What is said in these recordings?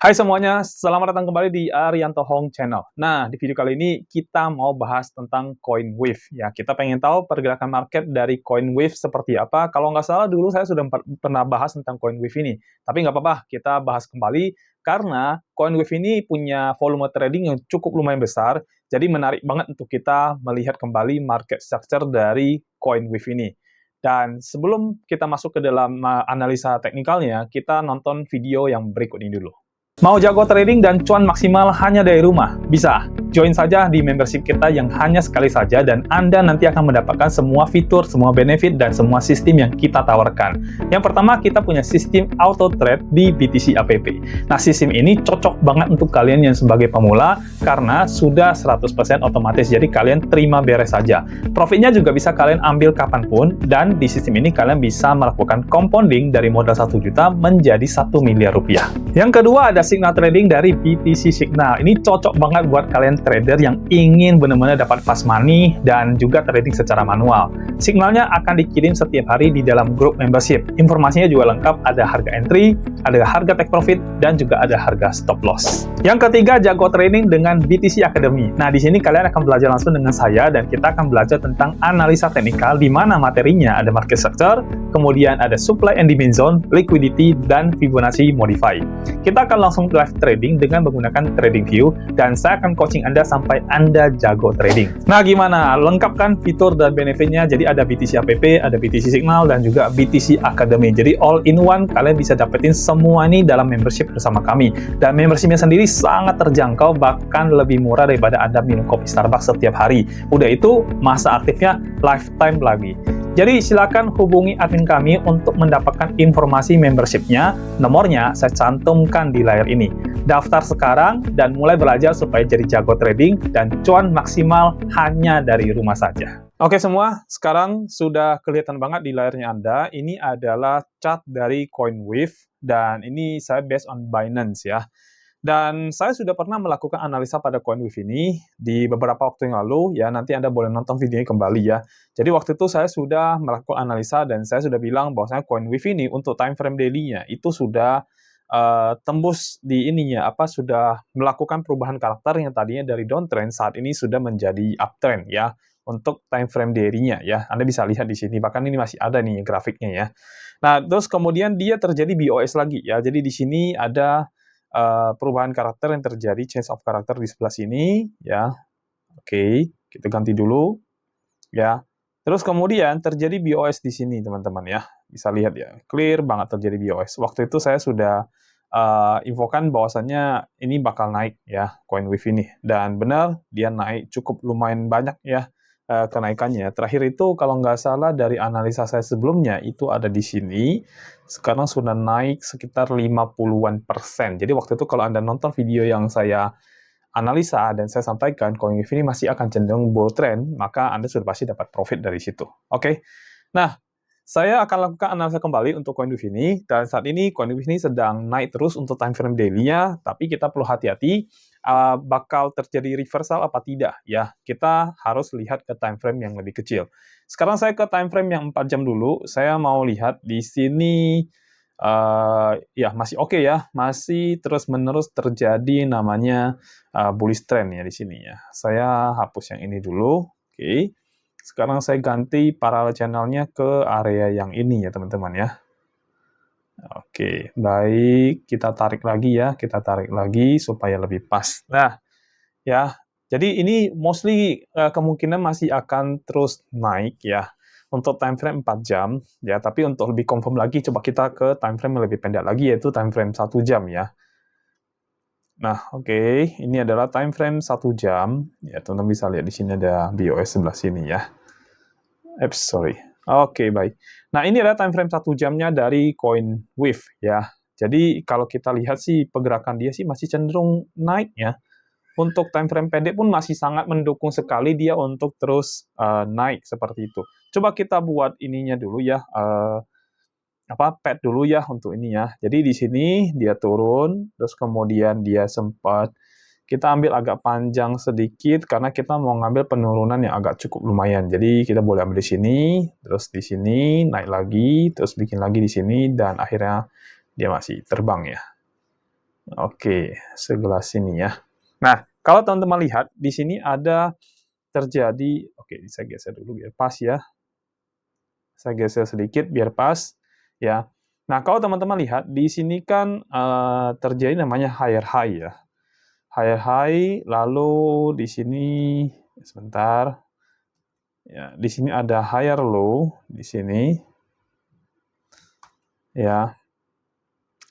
Hai semuanya, selamat datang kembali di Arianto Hong Channel. Nah, di video kali ini kita mau bahas tentang CoinWave. Ya, kita pengen tahu pergerakan market dari CoinWave seperti apa. Kalau nggak salah dulu saya sudah pernah bahas tentang CoinWave ini. Tapi nggak apa-apa, kita bahas kembali karena CoinWave ini punya volume trading yang cukup lumayan besar. Jadi menarik banget untuk kita melihat kembali market structure dari CoinWave ini. Dan sebelum kita masuk ke dalam analisa teknikalnya, kita nonton video yang berikut ini dulu. Mau jago trading dan cuan maksimal hanya dari rumah? Bisa. Join saja di membership kita yang hanya sekali saja dan Anda nanti akan mendapatkan semua fitur, semua benefit, dan semua sistem yang kita tawarkan. Yang pertama, kita punya sistem auto trade di BTC App. Nah, sistem ini cocok banget untuk kalian yang sebagai pemula karena sudah 100% otomatis, jadi kalian terima beres saja. Profitnya juga bisa kalian ambil kapanpun, dan di sistem ini kalian bisa melakukan compounding dari modal 1 juta menjadi 1 miliar rupiah. Yang kedua ada signal trading dari BTC Signal. Ini cocok banget buat kalian trader yang ingin benar-benar dapat fast money dan juga trading secara manual. Signalnya akan dikirim setiap hari di dalam grup membership. Informasinya juga lengkap, ada harga entry, ada harga take profit, dan juga ada harga stop loss. Yang ketiga, jago trading dengan BTC Academy. Nah, di sini kalian akan belajar langsung dengan saya dan kita akan belajar tentang analisa teknikal di mana materinya ada market structure, kemudian ada supply and demand zone, liquidity, dan Fibonacci modify. Kita akan langsung live trading dengan menggunakan TradingView dan saya akan coaching Anda sampai Anda jago trading. Nah, gimana? Lengkap kan fitur dan benefitnya? Jadi ada BTC App, ada BTC Signal, dan juga BTC Academy. Jadi all in one, kalian bisa dapetin semua ini dalam membership bersama kami. Dan membershipnya sendiri sangat terjangkau, bahkan lebih murah daripada Anda minum kopi Starbucks setiap hari. Udah itu, masa aktifnya lifetime lagi. Jadi silakan hubungi admin kami untuk mendapatkan informasi membershipnya. Nomornya saya cantumkan di layar ini. Daftar sekarang dan mulai belajar supaya jadi jago trading dan cuan maksimal hanya dari rumah saja. Oke semua, sekarang sudah kelihatan banget di layarnya Anda. Ini adalah chart dari CoinWave dan ini saya based on Binance ya. Dan saya sudah pernah melakukan analisa pada CoinWave ini di beberapa waktu yang lalu, ya nanti Anda boleh nonton videonya kembali ya. Jadi waktu itu saya sudah melakukan analisa dan saya sudah bilang bahwasanya CoinWave ini untuk time frame daily-nya itu sudah tembus di ininya, sudah melakukan perubahan karakter yang tadinya dari downtrend saat ini sudah menjadi uptrend ya untuk time frame daily-nya ya. Anda bisa lihat di sini, bahkan ini masih ada nih grafiknya ya. Nah, terus kemudian dia terjadi BOS lagi ya. Jadi di sini ada perubahan karakter yang terjadi, change of karakter di sebelah sini, ya. Oke, kita ganti dulu, ya. Terus kemudian terjadi BOS di sini, teman-teman, ya. Bisa lihat ya, clear banget terjadi BOS. Waktu itu saya sudah infokan bahwasannya ini bakal naik, ya, CoinWave ini. Dan benar, dia naik cukup lumayan banyak, ya, kenaikannya. Terakhir itu kalau nggak salah dari analisa saya sebelumnya itu ada di sini, sekarang sudah naik sekitar 50-an%. Jadi waktu itu kalau Anda nonton video yang saya analisa dan saya sampaikan CoinWave ini masih akan cenderung bull trend, maka Anda sudah pasti dapat profit dari situ. Oke. Nah, saya akan lakukan analisa kembali untuk CoinWave ini, dan saat ini CoinWave ini sedang naik terus untuk time frame daily-nya, tapi kita perlu hati-hati bakal terjadi reversal apa tidak ya. Kita harus lihat ke time frame yang lebih kecil. Sekarang saya ke time frame yang 4 jam dulu. Saya mau lihat di sini ya masih oke ya, masih terus-menerus terjadi namanya bullish trend ya di sini ya. Saya hapus yang ini dulu. Oke. Sekarang saya ganti parallel channel-nya ke area yang ini ya teman-teman ya. Oke, baik. Kita tarik lagi ya. Kita tarik lagi supaya lebih pas. Nah, ya. Jadi ini mostly kemungkinan masih akan terus naik ya. Untuk time frame 4 jam ya, tapi untuk lebih confirm lagi coba kita ke time frame yang lebih pendek lagi yaitu time frame 1 jam ya. Nah, oke, ini adalah time frame 1 jam. Ya, teman-teman bisa lihat di sini ada BOS sebelah sini ya. Sorry. Oke, baik. Nah, ini adalah time frame 1 jamnya dari CoinWave ya. Jadi kalau kita lihat sih pergerakan dia sih masih cenderung naik ya. Untuk time frame pendek pun masih sangat mendukung sekali dia untuk terus naik seperti itu. Coba kita buat ininya dulu ya, pad dulu ya untuk ini ya. Jadi di sini dia turun, terus kemudian dia sempat kita ambil agak panjang sedikit karena kita mau ngambil penurunan yang agak cukup lumayan. Jadi kita boleh ambil di sini, terus di sini naik lagi, terus bikin lagi di sini dan akhirnya dia masih terbang ya. Oke, sebelah sini ya. Nah, kalau teman-teman lihat, di sini ada terjadi, oke, saya geser dulu biar pas ya. Saya geser sedikit biar pas, ya. Nah, kalau teman-teman lihat, di sini kan terjadi namanya higher high ya. Higher high, lalu di sini, sebentar, ya, di sini ada higher low, di sini, ya.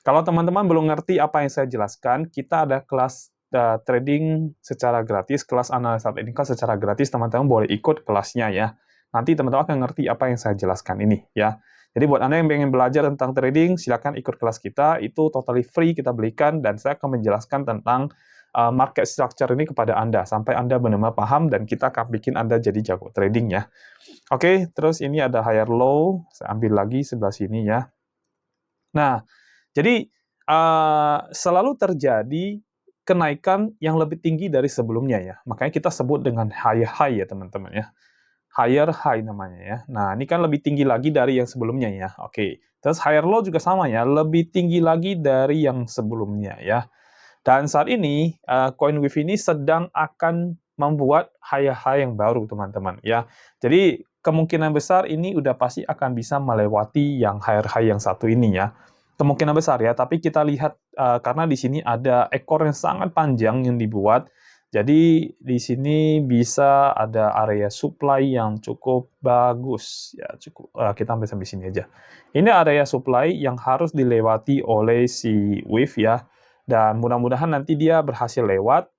Kalau teman-teman belum ngerti apa yang saya jelaskan, kita ada kelas trading secara gratis, kelas analisa trading kan secara gratis, teman-teman boleh ikut kelasnya ya. Nanti teman-teman akan ngerti apa yang saya jelaskan ini ya. Jadi buat Anda yang pengen belajar tentang trading, silakan ikut kelas kita, itu totally free kita belikan, dan saya akan menjelaskan tentang market structure ini kepada Anda, sampai Anda benar-benar paham, dan kita akan bikin Anda jadi jago trading ya. Oke, terus ini ada higher low, saya ambil lagi sebelah sini ya. Nah, jadi, selalu terjadi kenaikan yang lebih tinggi dari sebelumnya ya. Makanya kita sebut dengan higher high ya teman-teman ya. Higher high namanya ya. Nah, ini kan lebih tinggi lagi dari yang sebelumnya ya. Oke. Terus higher low juga sama ya, lebih tinggi lagi dari yang sebelumnya ya. Dan saat ini, CoinWave ini sedang akan membuat higher high yang baru teman-teman ya. Jadi kemungkinan besar ini udah pasti akan bisa melewati yang higher high yang satu ini ya. Kemungkinan besar ya, tapi kita lihat, karena di sini ada ekor yang sangat panjang yang dibuat, jadi di sini bisa ada area supply yang cukup bagus ya, cukup, kita ambil sampai sini aja. Ini area supply yang harus dilewati oleh si wave ya, dan mudah-mudahan nanti dia berhasil lewat,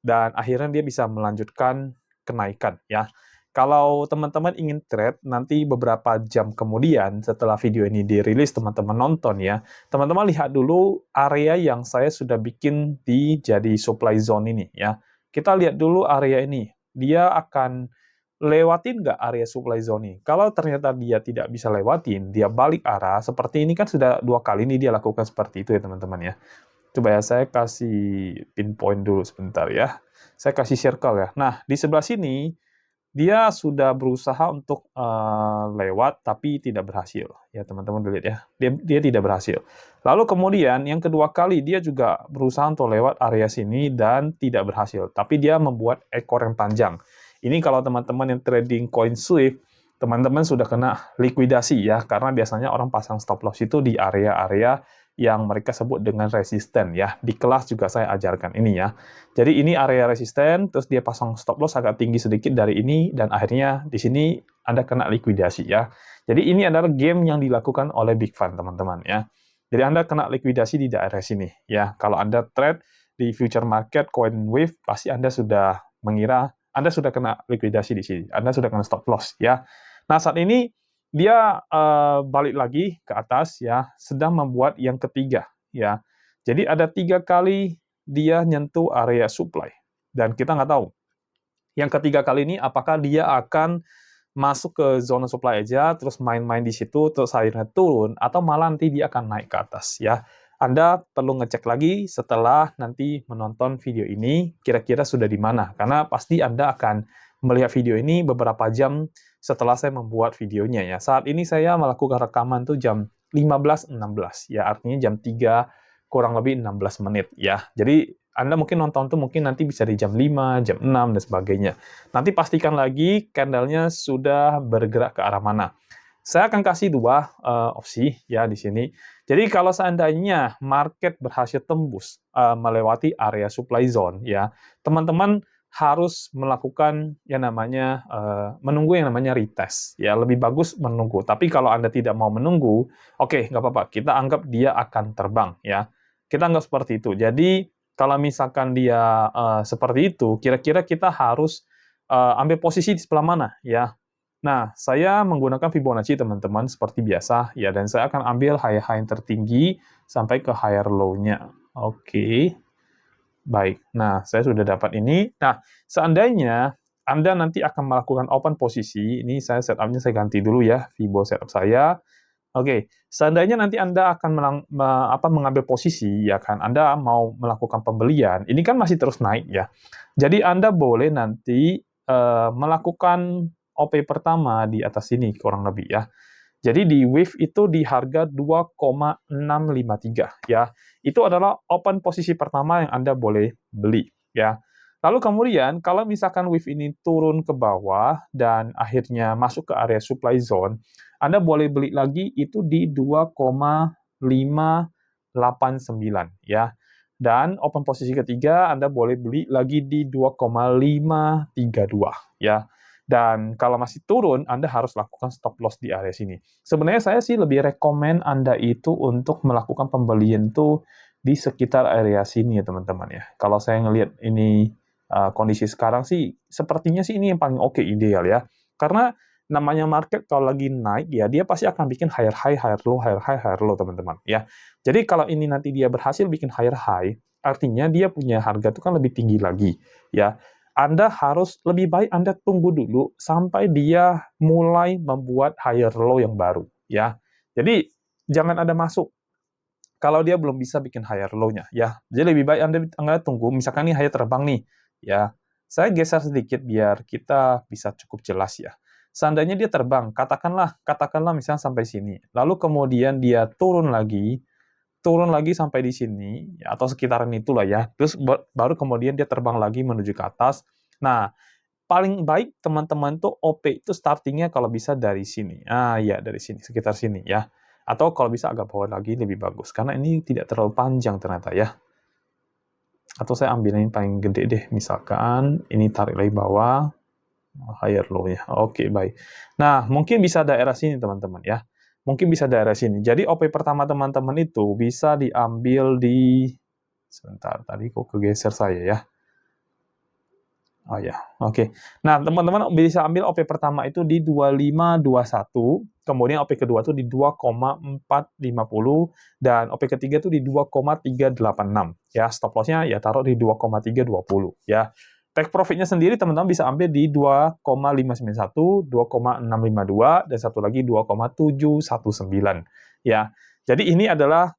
dan akhirnya dia bisa melanjutkan kenaikan ya. Kalau teman-teman ingin trade, nanti beberapa jam kemudian setelah video ini dirilis, teman-teman nonton ya, teman-teman lihat dulu area yang saya sudah bikin di jadi supply zone ini ya. Kita lihat dulu area ini, dia akan lewatin nggak area supply zone ini? Kalau ternyata dia tidak bisa lewatin, dia balik arah, seperti ini kan sudah 2 kali nih dia lakukan seperti itu ya teman-teman ya. Coba ya, saya kasih pinpoint dulu sebentar ya. Saya kasih circle ya. Nah, di sebelah sini, dia sudah berusaha untuk lewat, tapi tidak berhasil. Ya, teman-teman lihat ya. Dia tidak berhasil. Lalu kemudian, yang kedua kali, dia juga berusaha untuk lewat area sini dan tidak berhasil. Tapi dia membuat ekor yang panjang. Ini kalau teman-teman yang trading coin Swift, teman-teman sudah kena likuidasi ya, karena biasanya orang pasang stop loss itu di area-area yang mereka sebut dengan resisten ya. Di kelas juga saya ajarkan ini ya. Jadi ini area resisten, terus dia pasang stop loss agak tinggi sedikit dari ini, dan akhirnya di sini Anda kena likuidasi ya. Jadi ini adalah game yang dilakukan oleh Big Fund teman-teman ya. Jadi Anda kena likuidasi di daerah sini ya. Kalau Anda trade di future market CoinWave, pasti Anda sudah mengira Anda sudah kena likuidasi di sini. Anda sudah kena stop loss ya. Nah, saat ini dia balik lagi ke atas ya, sedang membuat yang ketiga ya. Jadi ada 3 kali dia nyentuh area supply, dan kita nggak tahu yang ketiga kali ini apakah dia akan masuk ke zona supply aja, terus main-main di situ, terus akhirnya turun, atau malah nanti dia akan naik ke atas ya. Anda perlu ngecek lagi setelah nanti menonton video ini, kira-kira sudah di mana, karena pasti Anda akan melihat video ini beberapa jam setelah saya membuat videonya ya. Saat ini saya melakukan rekaman tuh jam 15.16 ya, artinya jam 3 kurang lebih 16 menit ya. Jadi Anda mungkin nonton tuh mungkin nanti bisa di jam 5, jam 6, dan sebagainya. Nanti pastikan lagi candle-nya sudah bergerak ke arah mana. Saya akan kasih 2 opsi ya di sini. Jadi kalau seandainya market berhasil tembus melewati area supply zone ya, teman-teman harus melakukan yang namanya menunggu yang namanya retest ya. Lebih bagus menunggu. Tapi kalau Anda tidak mau menunggu, oke, nggak apa-apa. Kita anggap dia akan terbang ya. Kita anggap seperti itu. Jadi kalau misalkan dia seperti itu, kira-kira kita harus ambil posisi di sebelah mana ya. Nah, saya menggunakan Fibonacci teman-teman seperti biasa ya, dan saya akan ambil high-high yang tertinggi sampai ke higher low-nya. Oke, baik. Nah, saya sudah dapat ini. Nah, seandainya Anda nanti akan melakukan open posisi, ini saya setup-nya saya ganti dulu ya, Fibo setup saya. Oke, seandainya nanti Anda akan mengambil posisi, ya kan, Anda mau melakukan pembelian, ini kan masih terus naik ya. Jadi Anda boleh nanti melakukan OP pertama di atas sini kurang lebih ya. Jadi di WIF itu di harga 2,653 ya. Itu adalah open posisi pertama yang Anda boleh beli ya. Lalu kemudian kalau misalkan WIF ini turun ke bawah dan akhirnya masuk ke area supply zone, Anda boleh beli lagi itu di 2,589 ya. Dan open posisi ketiga Anda boleh beli lagi di 2,532 ya. Dan kalau masih turun, Anda harus lakukan stop loss di area sini. Sebenarnya saya sih lebih rekomen Anda itu untuk melakukan pembelian tuh di sekitar area sini ya teman-teman ya. Kalau saya ngelihat ini kondisi sekarang sih, sepertinya sih ini yang paling oke ideal ya. Karena namanya market kalau lagi naik ya, dia pasti akan bikin higher high, higher low, higher high, higher low teman-teman ya. Jadi kalau ini nanti dia berhasil bikin higher high, artinya dia punya harga itu kan lebih tinggi lagi ya. Anda harus lebih baik Anda tunggu dulu sampai dia mulai membuat higher low yang baru, ya. Jadi, jangan Anda masuk kalau dia belum bisa bikin higher low-nya, ya. Jadi lebih baik Anda tunggu, misalkan nih high terbang nih, ya. Saya geser sedikit biar kita bisa cukup jelas ya. Seandainya dia terbang, katakanlah misalnya sampai sini, lalu kemudian dia turun lagi sampai di sini, ya, atau sekitaran itulah ya. Terus baru kemudian dia terbang lagi menuju ke atas. Nah, paling baik teman-teman tuh OP itu startingnya kalau bisa dari sini. Ah, ya dari sini, sekitar sini ya. Atau kalau bisa agak bawah lagi lebih bagus, karena ini tidak terlalu panjang ternyata ya. Atau saya ambil yang paling gede deh, misalkan ini tarik lagi bawah, higher low-nya. Oke, baik. Nah, mungkin bisa daerah sini teman-teman ya. Mungkin bisa daerah sini. Jadi OP pertama teman-teman itu bisa diambil di sebentar, tadi kok kegeser saya ya. Oh ya, oke. Nah, teman-teman bisa ambil OP pertama itu di 2521, kemudian OP kedua itu di 2,450, dan OP ketiga itu di 2,386. Ya, stop loss-nya ya taruh di 2,320 ya. Take profit-nya sendiri teman-teman bisa ambil di 2,591, 2,652, dan satu lagi 2,719 ya. Jadi ini adalah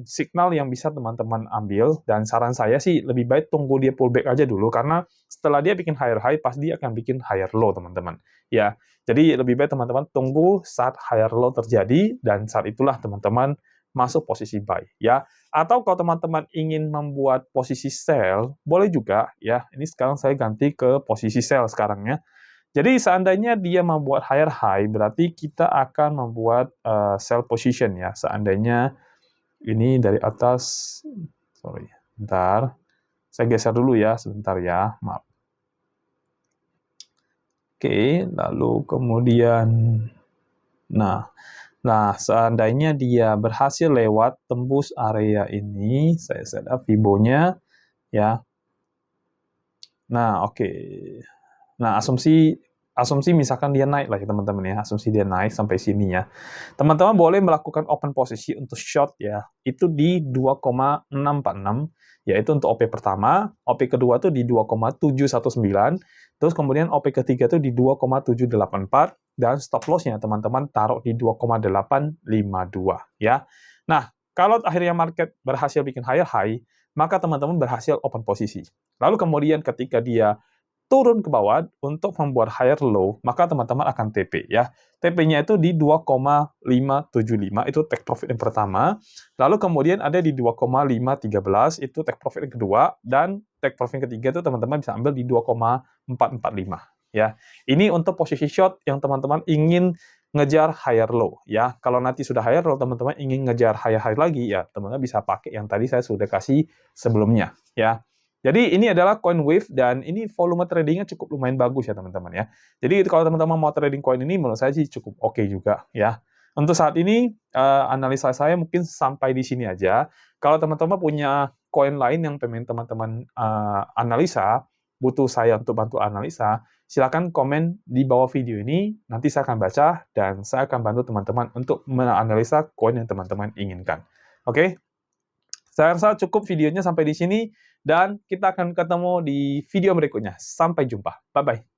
signal yang bisa teman-teman ambil, dan saran saya sih lebih baik tunggu dia pullback aja dulu, karena setelah dia bikin higher high, pasti dia akan bikin higher low, teman-teman. Ya, jadi lebih baik teman-teman tunggu saat higher low terjadi, dan saat itulah teman-teman masuk posisi buy, ya. Atau kalau teman-teman ingin membuat posisi sell, boleh juga, ya. Ini sekarang saya ganti ke posisi sell sekarang ya. Jadi seandainya dia membuat higher high, berarti kita akan membuat sell position ya. Seandainya ini dari atas, sorry, bentar. Saya geser dulu ya, sebentar ya, maaf. Oke, lalu kemudian, nah, seandainya dia berhasil lewat tembus area ini, saya set up Fibo-nya, ya. Nah, oke. Nah, asumsi misalkan dia naik lah ya teman-teman ya, asumsi dia naik sampai sini ya. Teman-teman boleh melakukan open posisi untuk short ya, itu di 2,646, yaitu untuk OP pertama, OP kedua tuh di 2,719, terus kemudian OP ketiga tuh di 2,784, dan stop loss-nya teman-teman taruh di 2,852 ya. Nah, kalau akhirnya market berhasil bikin higher high, maka teman-teman berhasil open posisi. Lalu kemudian ketika dia turun ke bawah untuk membuat higher low, maka teman-teman akan TP ya. TP-nya itu di 2,575, itu take profit yang pertama. Lalu kemudian ada di 2,513, itu take profit yang kedua, dan take profit yang ketiga itu teman-teman bisa ambil di 2,445 ya. Ini untuk posisi short yang teman-teman ingin ngejar higher low ya. Kalau nanti sudah higher low, teman-teman ingin ngejar higher high lagi ya, teman-teman bisa pakai yang tadi saya sudah kasih sebelumnya ya. Jadi ini adalah coin wave, dan ini volume tradingnya cukup lumayan bagus ya teman-teman ya. Jadi kalau teman-teman mau trading koin ini, menurut saya sih cukup oke juga ya. Untuk saat ini analisa saya mungkin sampai di sini aja. Kalau teman-teman punya koin lain yang pengen teman-teman analisa, butuh saya untuk bantu analisa, silakan komen di bawah video ini. Nanti saya akan baca dan saya akan bantu teman-teman untuk menganalisa koin yang teman-teman inginkan. Oke? Saya rasa cukup videonya sampai di sini, dan kita akan ketemu di video berikutnya. Sampai jumpa. Bye-bye.